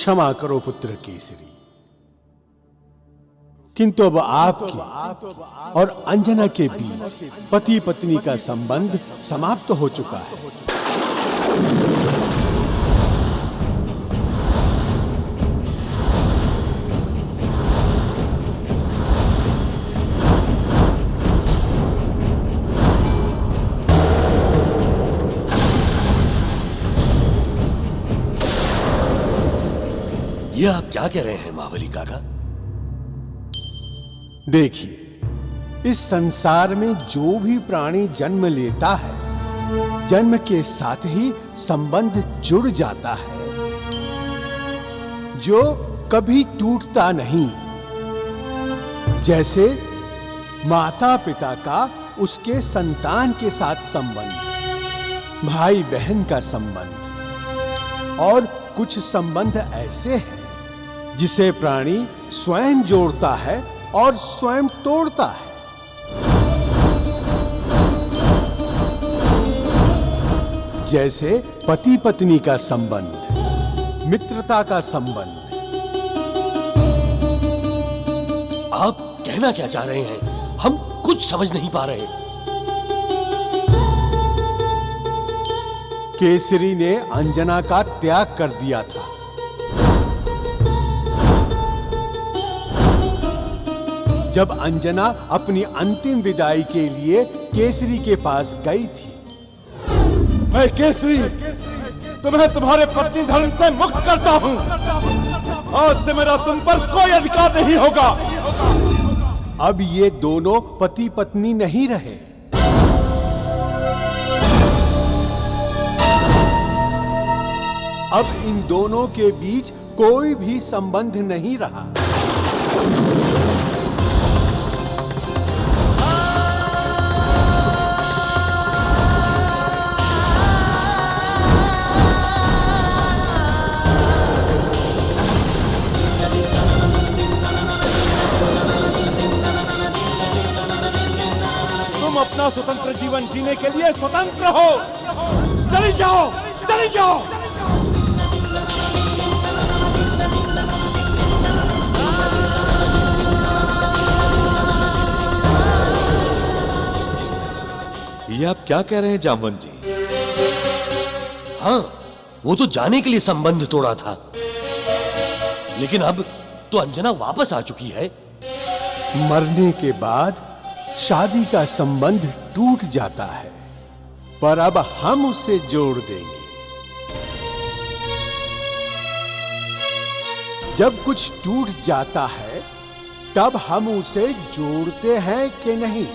क्षमा करो पुत्र केसरी, किंतु अब आपकी और अंजना के बीच पति पत्नी का संबंध समाप्त हो चुका है। ये आप क्या कह रहे हैं महाबली काका? देखिए, इस संसार में जो भी प्राणी जन्म लेता है, जन्म के साथ ही संबंध जुड़ जाता है, जो कभी टूटता नहीं। जैसे माता पिता का उसके संतान के साथ संबंध, भाई बहन का संबंध, और कुछ संबंध ऐसे हैं जिसे प्राणी स्वयं जोड़ता है और स्वयं तोड़ता है। जैसे पति पत्नी का संबंध, मित्रता का संबंध। आप कहना क्या चाह रहे हैं? हम कुछ समझ नहीं पा रहे। केसरी ने अंजना का त्याग कर दिया था। जब अंजना अपनी अंतिम विदाई के लिए केसरी के पास गई थी। मैं केसरी तुम्हें तुम्हारे पत्नी धर्म से मुक्त करता हूं। आज से मेरा तुम पर कोई अधिकार नहीं होगा। अब ये दोनों पति पत्नी नहीं रहे। अब इन दोनों के बीच कोई भी संबंध नहीं रहा। तुम अपना स्वतंत्र जीवन जीने के लिए स्वतंत्र हो। चली जाओ, चली जाओ। ये आप क्या कह रहे हैं जामवंत जी? हाँ, वो तो जाने के लिए संबंध तोड़ा था, लेकिन अब तो अंजना वापस आ चुकी है। मरने के बाद शादी का संबंध टूट जाता है, पर अब हम उसे जोड़ देंगे। जब कुछ टूट जाता है, तब हम उसे जोड़ते हैं कि नहीं?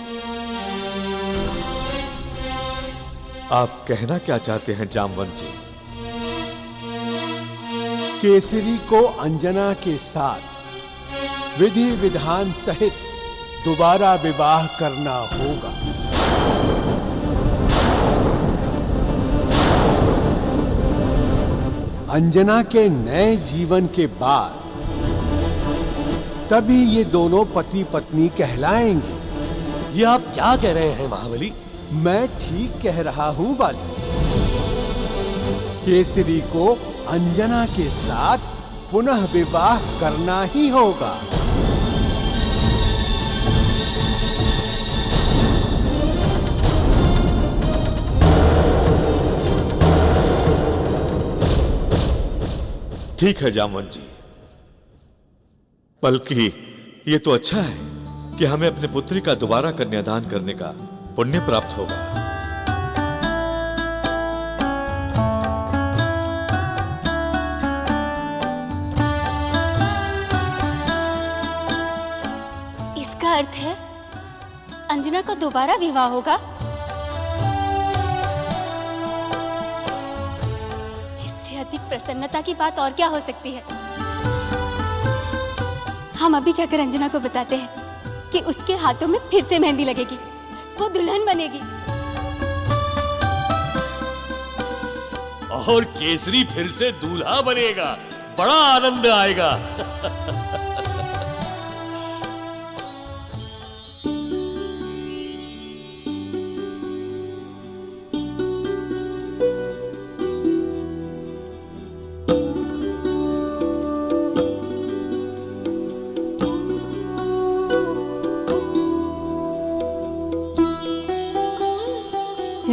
आप कहना क्या चाहते हैं जामवंत जी? केसरी को अंजना के साथ विधि विधान सहित दोबारा विवाह करना होगा। अंजना के नए जीवन के बाद तभी ये दोनों पति पत्नी कहलाएंगे। ये आप क्या कह रहे हैं महाबली? मैं ठीक कह रहा हूं बाली। केसरी को अंजना के साथ पुनः विवाह करना ही होगा। ठीक है जामवंत जी, बल्कि ये तो अच्छा है कि हमें अपने पुत्री का दोबारा कन्यादान करने का पुण्य प्राप्त होगा। इसका अर्थ है अंजना का दोबारा विवाह होगा। इससे अधिक प्रसन्नता की बात और क्या हो सकती है। हम अभी जाकर अंजना को बताते हैं कि उसके हाथों में फिर से मेहंदी लगेगी, वो दुल्हन बनेगी। और केसरी फिर से दूल्हा बनेगा। बड़ा आनंद आएगा।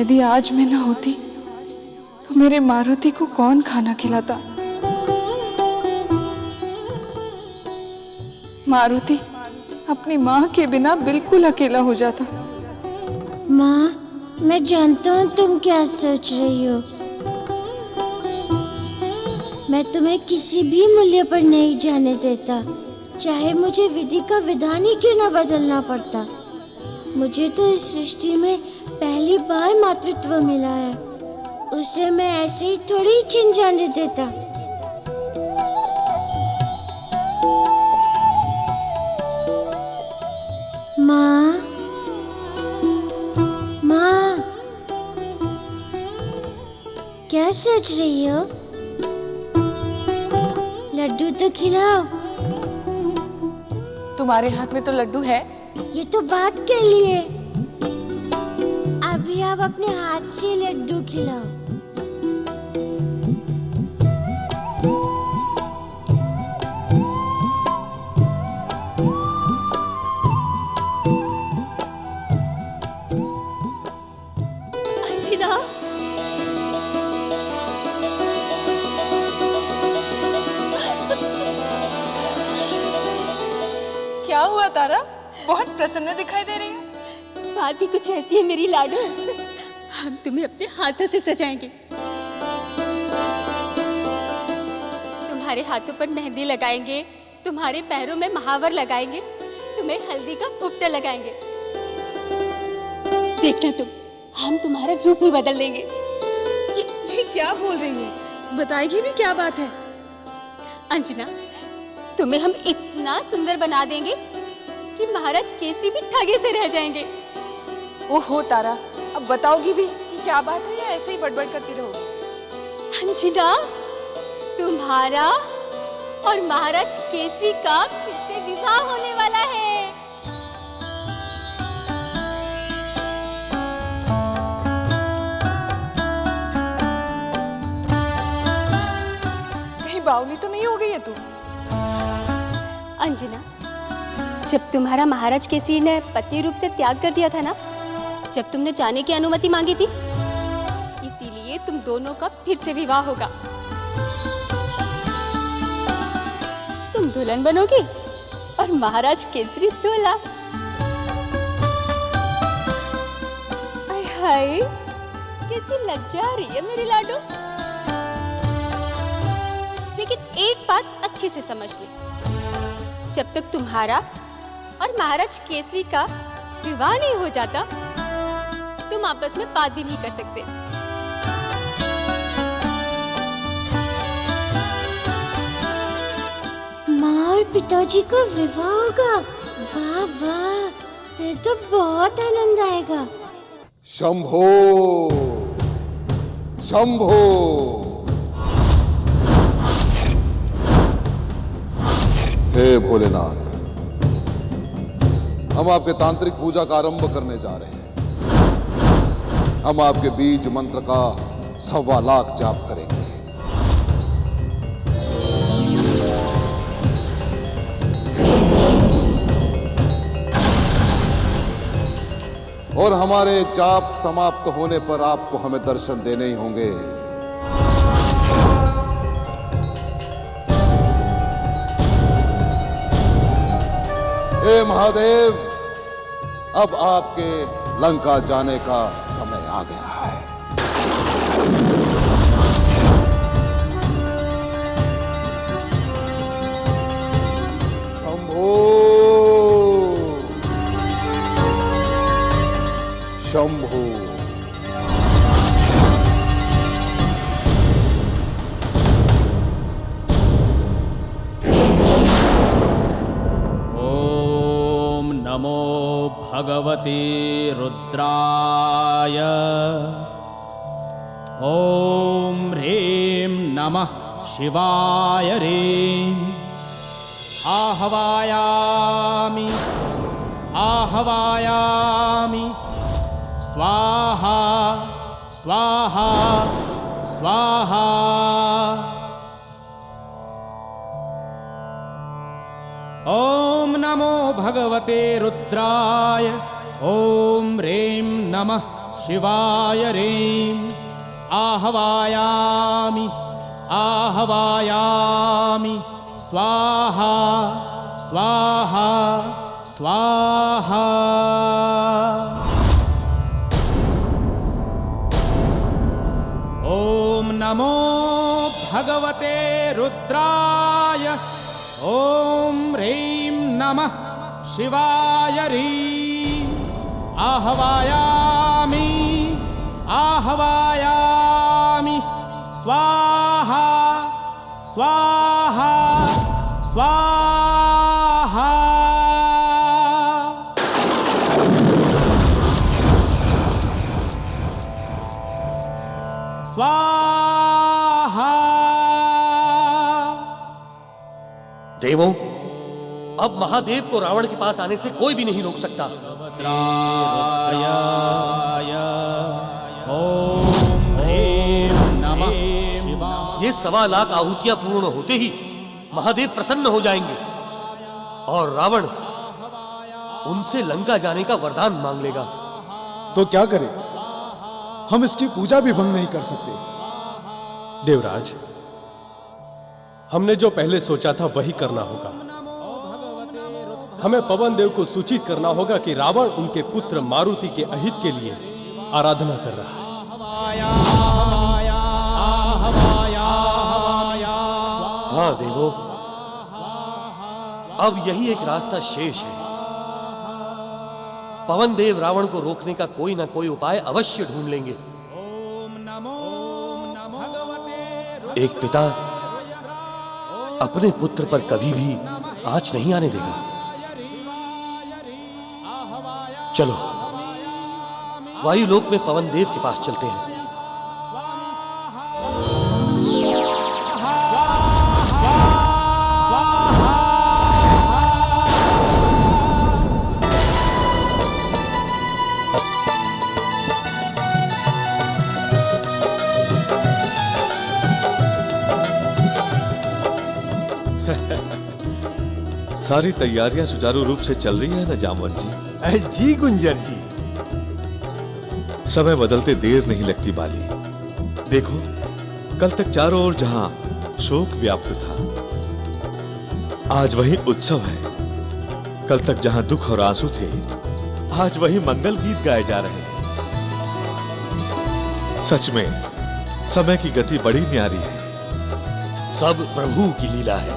यदि आज मैं ना होती तो मेरे मारुति को कौन खाना खिलाता? मारुति अपनी माँ के बिना बिल्कुल अकेला हो जाता। माँ, मैं जानता हूँ तुम क्या सोच रही हो। मैं तुम्हें किसी भी मूल्य पर नहीं जाने देता, चाहे मुझे विधि का विधान ही क्यों ना बदलना पड़ता। मुझे तो इस सृष्टि में पहली बार मातृत्व मिला है, उसे मैं ऐसे ही थोड़ी छीन जाने देता। माँ, माँ, क्या सोच रही हो? लड्डू तो खिलाओ। तुम्हारे हाथ में तो लड्डू है। ये तो बात के लिए। अभी आप अपने हाथ से लड्डू खिलाओ। अंजना, क्या हुआ तारा? बहुत प्रसन्न दिखाई दे रही है। बात ही कुछ ऐसी है मेरी लाडू। हम तुम्हें अपने हाथों से सजाएंगे। तुम्हारे हाथों पर मेहंदी लगाएंगे, तुम्हारे पैरों में महावर लगाएंगे, तुम्हें हल्दी का उपटा लगाएंगे। देखना तुम, हम तुम्हारा रूप ही बदल देंगे। ये क्या बोल रही है? बताएगी भी क्या बात है? अंजना, तुम्हें हम इतना सुंदर बना देंगे कि महाराज केसरी भी ठगे से रह जाएंगे। ओहो तारा, अब बताओगी भी कि क्या बात है या ऐसे ही बड़बड़ करती रहोगी? अंजना, तुम्हारा और महाराज केसरी का फिर से विवाह होने वाला है। कहीं बावली तो नहीं हो गई है तू? अंजना, जब तुम्हारा महाराज केसरी ने पत्नी रूप से त्याग कर दिया था ना, जब तुमने जाने की अनुमति मांगी थी, इसीलिए तुम दोनों का फिर से विवाह होगा। तुम दुल्हन बनोगी और महाराज केसरी दूल्हा। हाय हाय, कैसी लज्जा आ रही है मेरी लाडू। लेकिन एक बात अच्छे से समझ ले, जब तक तुम्हारा और महाराज केसरी का विवाह नहीं हो जाता, तुम आपस में बात भी नहीं कर सकते। माँ और पिताजी का विवाह होगा। वाह वाह, फिर तो बहुत आनंद आएगा। शंभो शंभो। हे भोलेनाथ, हम आपके तांत्रिक पूजा का आरंभ करने जा रहे हैं। हम आपके बीज मंत्र का 1.25 लाख जाप करेंगे। और हमारे जाप समाप्त होने पर आपको हमें दर्शन देने ही होंगे। हे महादेव, अब आपके लंका जाने का समय आ गया है। शंभो शंभो। ओम नमो भगवते रुद्राय। ओम ह्रीं नमः शिवाय ह्रीं। आहवायामि आहवायामि। स्वाहा स्वाहा स्वाहा। ओम नमो भगवते रुद्राय। ओम ह्रीं नमः शिवाय ह्रीं आह्वयामि आह्वयामि स्वाहा स्वाहा स्वाहा। ॐ नमो भगवते रुद्राय। ॐ ह्रीं नमः शिवाय ह्रीं आह्वयामि आह्वयामि स्वाहा स्वाहा स्वाहा। स्वाहा। देवों, अब महादेव को रावण के पास आने से कोई भी नहीं रोक सकता। ये 1.25 लाख आहुतियां पूर्ण होते ही महादेव प्रसन्न हो जाएंगे और रावण उनसे लंका जाने का वरदान मांग लेगा। तो क्या करें? हम इसकी पूजा भी भंग नहीं कर सकते। देवराज, हमने जो पहले सोचा था वही करना होगा। हमें पवन देव को सूचित करना होगा कि रावण उनके पुत्र मारुति के अहित के लिए आराधना कर रहा है। हाँ देवो, अब यही एक रास्ता शेष है। पवन देव रावण को रोकने का कोई ना कोई उपाय अवश्य ढूंढ लेंगे। एक पिता अपने पुत्र पर कभी भी आंच नहीं आने देगा। चलो वायुलोक में पवन देव के पास चलते हैं। सारी तैयारियां सुचारू रूप से चल रही है ना जामवंत जी? जी गुंजर जी। समय बदलते देर नहीं लगती बाली। देखो, कल तक चारों ओर जहां शोक व्याप्त था, आज वही उत्सव है। कल तक जहां दुख और आंसू थे, आज वही मंगल गीत गाए जा रहे हैं। सच में समय की गति बड़ी न्यारी है। सब प्रभु की लीला है।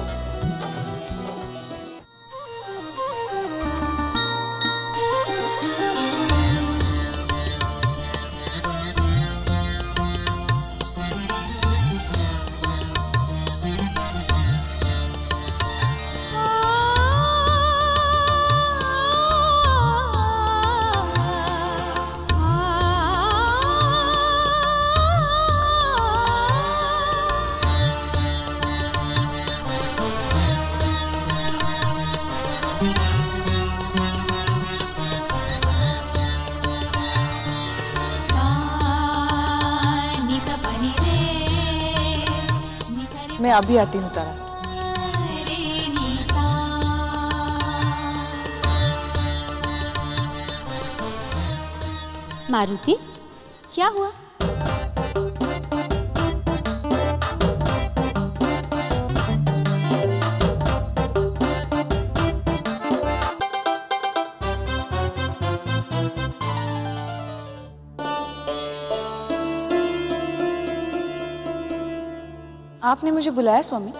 मैं अभी आती हूँ तारा। मारुति, क्या हुआ? आपने मुझे बुलाया स्वामी?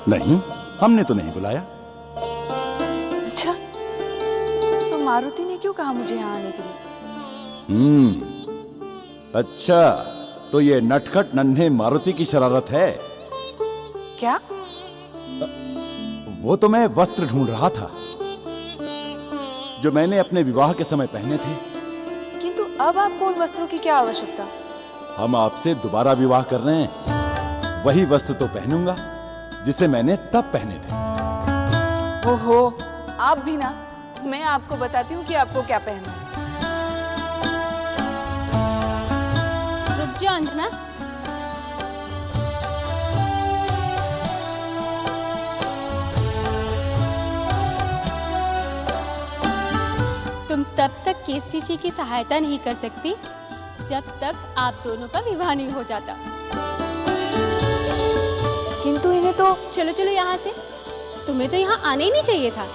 नहीं, हमने तो नहीं बुलाया। अच्छा, तो मारुति ने क्यों कहा मुझे यहाँ आने के लिए? अच्छा, तो ये नटखट नन्हे मारुति की शरारत है क्या? वो तो मैं वस्त्र ढूंढ रहा था जो मैंने अपने विवाह के समय पहने थे। किंतु अब आपको उन वस्त्रों की क्या आवश्यकता? हम आपसे दोबारा विवाह कर रहे हैं। वही वस्त्र तो पहनूंगा जिसे मैंने तब पहने थे। ओहो, आप भी ना। मैं आपको बताती हूँ कि आपको क्या पहनना है। रुक जाओ अंजना। तुम तब तक केसरी जी की सहायता नहीं कर सकती जब तक आप दोनों का विवाह नहीं हो जाता। किंतु इन्हें तो चलो चलो यहाँ से, तुम्हें तो यहाँ आने ही नहीं चाहिए था।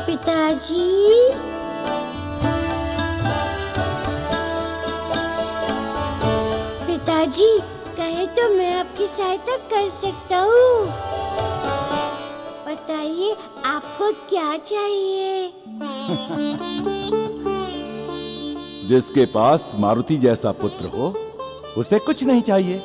पिताजी, पिताजी, कहे तो मैं आपकी सहायता कर सकता हूँ। बताइए आपको क्या चाहिए? जिसके पास मारुति जैसा पुत्र हो उसे कुछ नहीं चाहिए।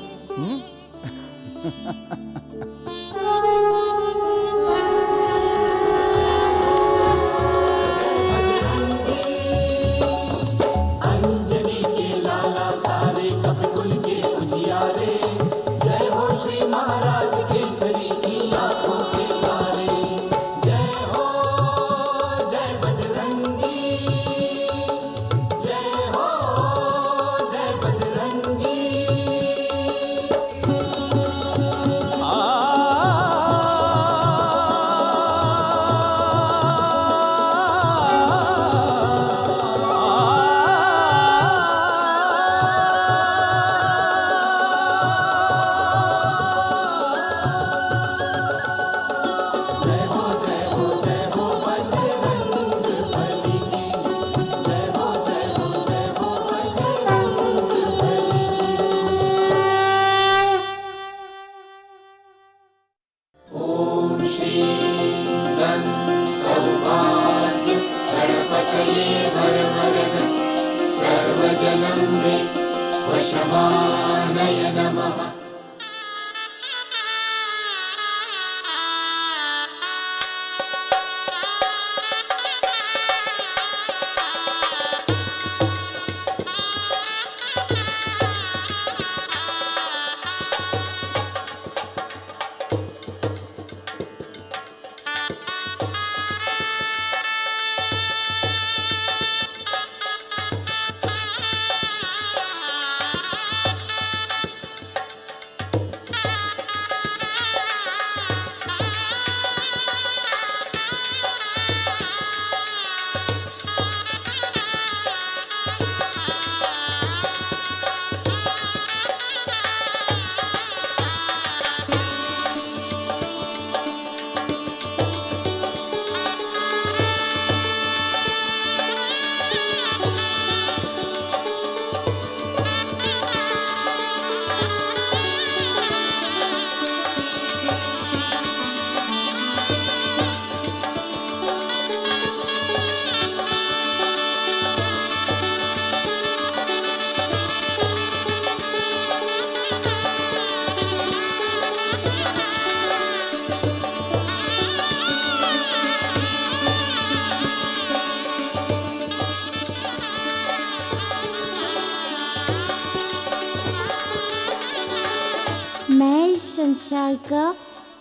संसार का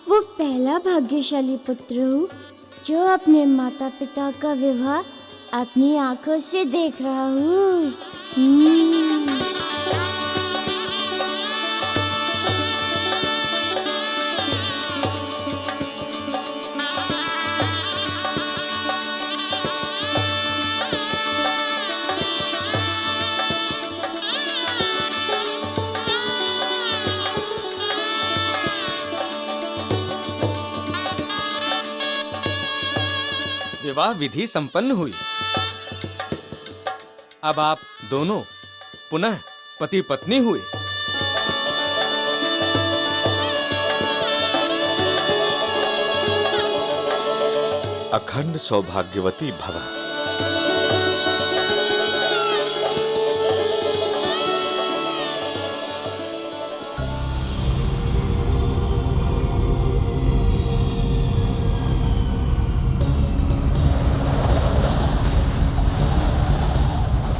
वो पहला भाग्यशाली पुत्र हूँ जो अपने माता पिता का विवाह अपनी आंखों से देख रहा हूँ। विवाह विधि संपन्न हुई। अब आप दोनों पुनः पति पत्नी हुए। अखंड सौभाग्यवती भव।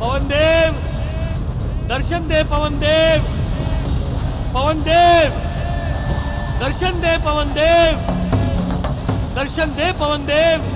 पवनदेव, दर्शन दे पवनदेव, पवनदेव, दर्शन दे पवनदेव, दर्शन दे पवनदेव।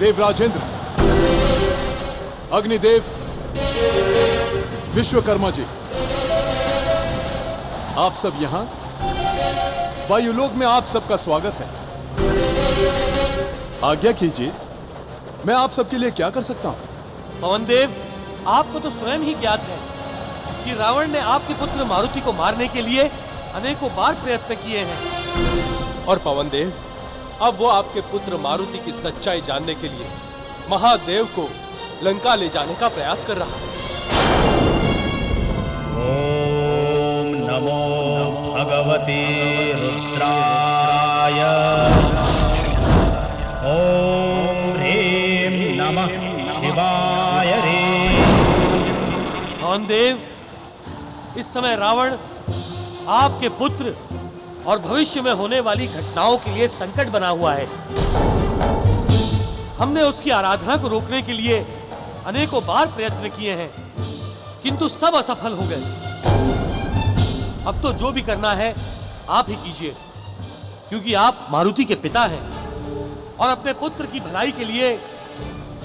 देवराजेंद्र, अग्निदेव, विश्वकर्मा जी, आप सब यहां वायुलोक में आप सबका स्वागत है। आज्ञा कीजिए, मैं आप सबके लिए क्या कर सकता हूं? पवनदेव, आपको तो स्वयं ही ज्ञात है कि रावण ने आपके पुत्र मारुति को मारने के लिए अनेकों बार प्रयत्न किए हैं। और पवनदेव, अब वो आपके पुत्र मारुति की सच्चाई जानने के लिए महादेव को लंका ले जाने का प्रयास कर रहा है। ओम नमो भगवते रुद्राय। ओम ह्रीं नमः शिवाय रे। पवनदेव, इस समय रावण आपके पुत्र और भविष्य में होने वाली घटनाओं के लिए संकट बना हुआ है। हमने उसकी आराधना को रोकने के लिए अनेकों बार प्रयत्न किए हैं, किंतु सब असफल हो गए। अब तो जो भी करना है आप ही कीजिए, क्योंकि आप मारुति के पिता हैं और अपने पुत्र की भलाई के लिए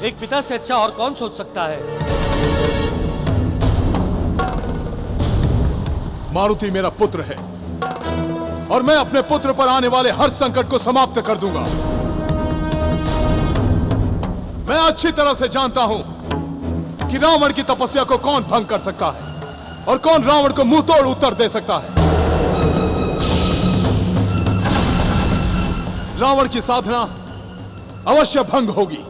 एक पिता से अच्छा और कौन सोच सकता है। मारुति मेरा पुत्र है और मैं अपने पुत्र पर आने वाले हर संकट को समाप्त कर दूंगा। मैं अच्छी तरह से जानता हूं कि रावण की तपस्या को कौन भंग कर सकता है और कौन रावण को मुंह तोड़ उत्तर दे सकता है। रावण की साधना अवश्य भंग होगी।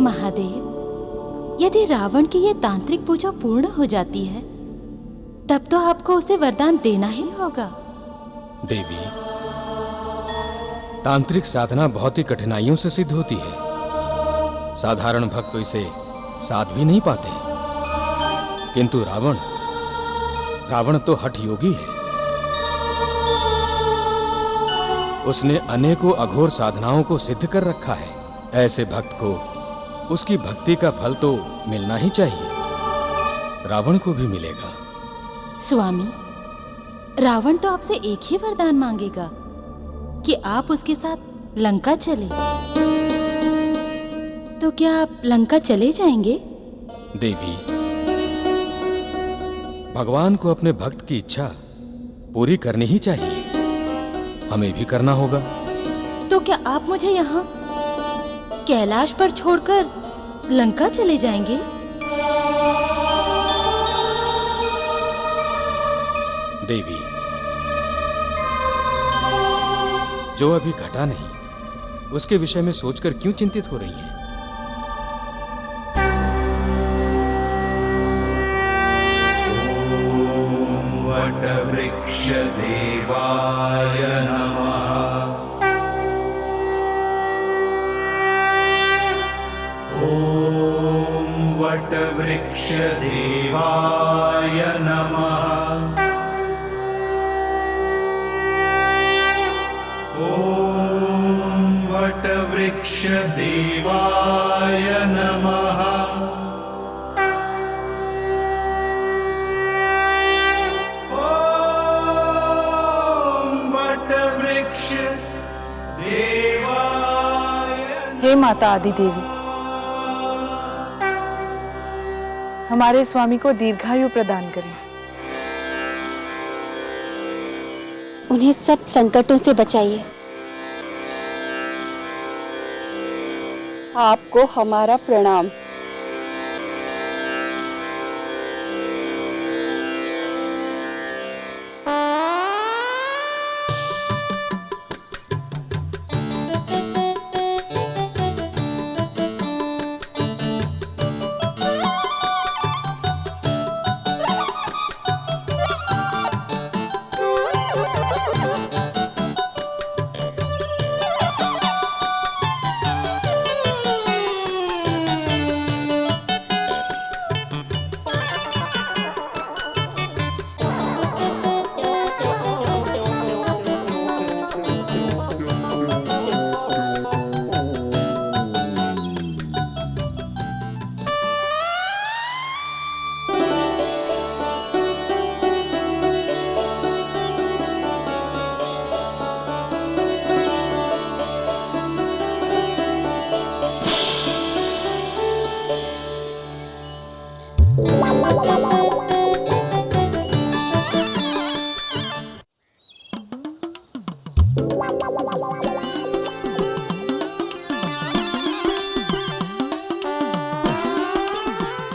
महादेव, यदि रावण की ये तांत्रिक पूजा पूर्ण हो जाती है, तब तो आपको उसे वरदान देना ही होगा। देवी, तांत्रिक साधना बहुत ही कठिनाइयों से सिद्ध होती है। साधारण भक्त तो इसे साध भी नहीं पाते। किंतु रावण तो हठ योगी है। उसने अनेकों अघोर साधनाओं को सिद्ध कर रखा है। ऐसे भक्त को उसकी भक्ति का फल तो मिलना ही चाहिए। रावण को भी मिलेगा। स्वामी, रावण तो आपसे एक ही वरदान मांगेगा कि आप उसके साथ लंका चले। तो क्या आप लंका चले जाएंगे? देवी, भगवान को अपने भक्त की इच्छा पूरी करनी ही चाहिए। हमें भी करना होगा। तो क्या आप मुझे यहाँ कैलाश पर छोड़कर लंका चले जाएंगे? देवी, जो अभी घटा नहीं, उसके विषय में सोचकर क्यों चिंतित हो रही हैं? वटवृक्ष देवाय नमः। ओम वटवृक्ष देवाय नमः। ओम वटवृक्ष देवाय नमः। हे माता आदि देवी, हमारे स्वामी को दीर्घायु प्रदान करें। उन्हें सब संकटों से बचाइए। आपको हमारा प्रणाम।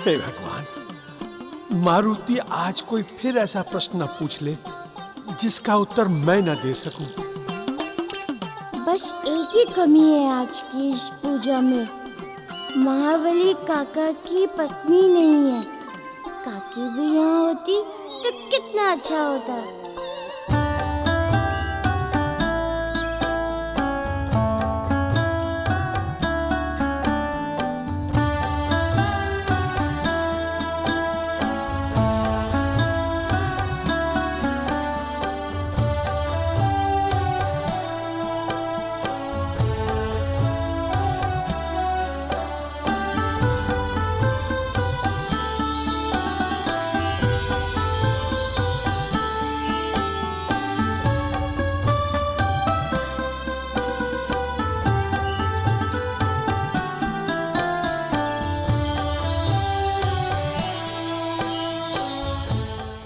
हे भगवान, मारुति आज कोई फिर ऐसा प्रश्न न पूछ ले जिसका उत्तर मैं न दे सकूं। बस एक ही कमी है आज की इस पूजा में, महाबली काका की पत्नी नहीं है। काकी भी यहाँ होती तो कितना अच्छा होता।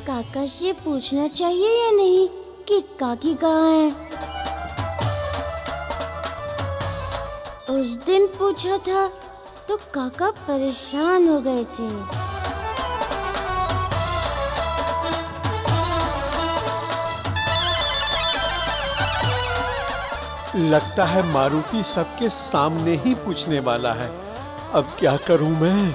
काका से पूछना चाहिए या नहीं कि काकी कहाँ है? उस दिन पूछा था तो काका परेशान हो गए थे। लगता है मारुति सबके सामने ही पूछने वाला है। अब क्या करूं मैं?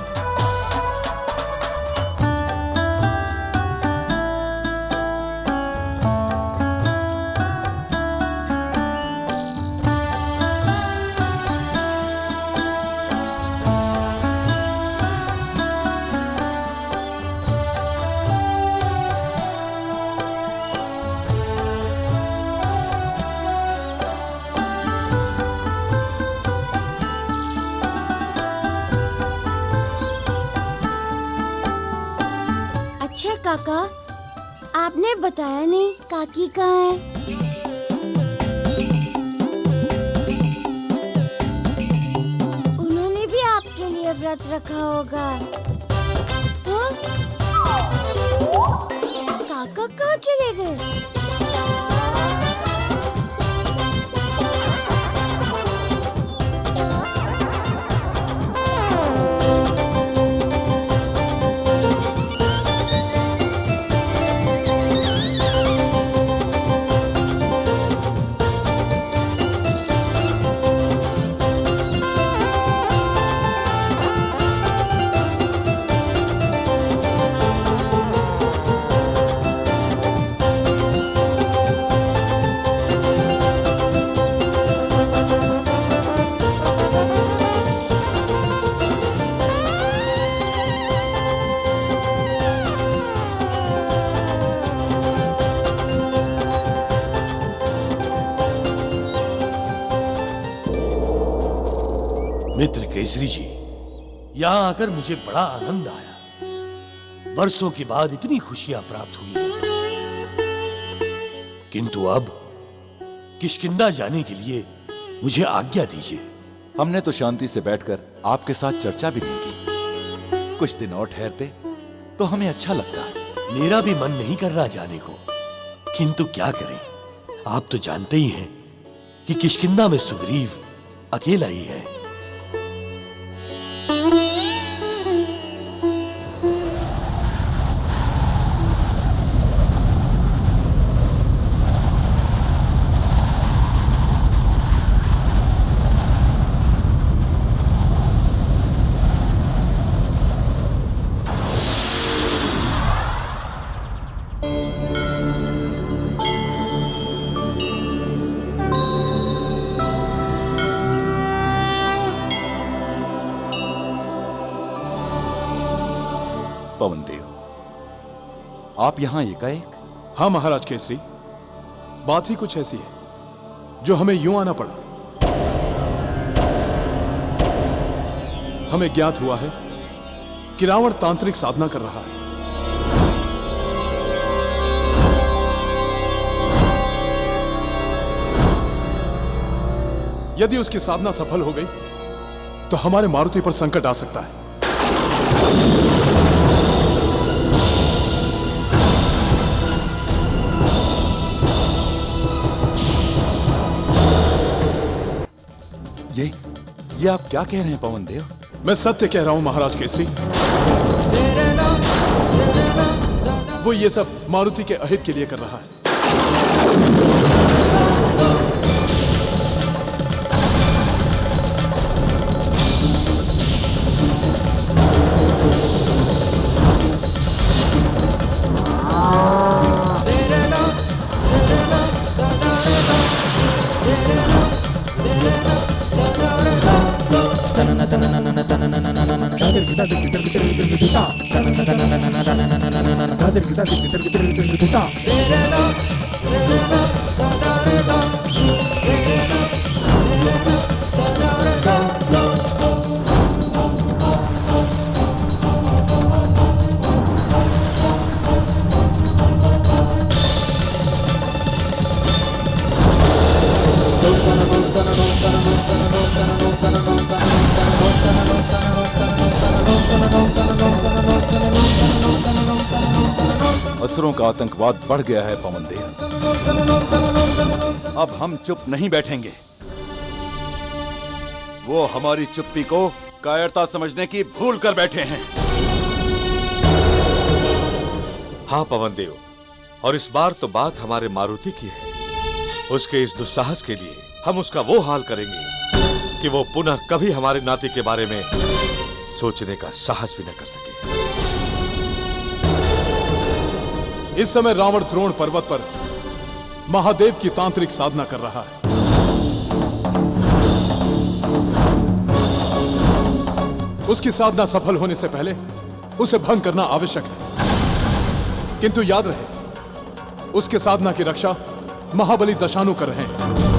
अच्छा काका, आपने बताया नहीं काकी कहाँ है? उन्होंने भी आपके लिए व्रत रखा होगा। हाँ? काका कहाँ चले गए? मित्र केसरी जी, यहाँ आकर मुझे बड़ा आनंद आया। बरसों के बाद इतनी खुशियां प्राप्त हुई, किंतु अब किष्किंधा जाने के लिए मुझे आज्ञा दीजिए। हमने तो शांति से बैठकर आपके साथ चर्चा भी नहीं की। कुछ दिन और ठहरते तो हमें अच्छा लगता। मेरा भी मन नहीं कर रहा जाने को, किंतु क्या करें, आप तो जानते ही हैं कि किष्किंधा में सुग्रीव अकेला ही है। पवन देव, आप यहाँ एकाएक? हाँ महाराज केसरी, बात ही कुछ ऐसी है जो हमें यूं आना पड़ा। हमें ज्ञात हुआ है कि रावण तांत्रिक साधना कर रहा है। यदि उसकी साधना सफल हो गई तो हमारे मारुति पर संकट आ सकता है। ये आप क्या कह रहे हैं पवन देव? मैं सत्य कह रहा हूं महाराज केसरी। वो ये सब मारुति के अहित के लिए कर रहा है। असुरों का आतंकवाद बढ़ गया है पवन देव। अब हम चुप नहीं बैठेंगे। वो हमारी चुप्पी को कायरता समझने की भूल कर बैठे हैं। हाँ पवन देव, और इस बार तो बात हमारे मारुति की है। उसके इस दुस्साहस के लिए हम उसका वो हाल करेंगे कि वो पुनः कभी हमारे नाते के बारे में सोचने का साहस भी न कर सके। इस समय रावण द्रोण पर्वत पर महादेव की तांत्रिक साधना कर रहा है। उसकी साधना सफल होने से पहले उसे भंग करना आवश्यक है। किंतु याद रहे, उसके साधना की रक्षा महाबली दशानु कर रहे हैं।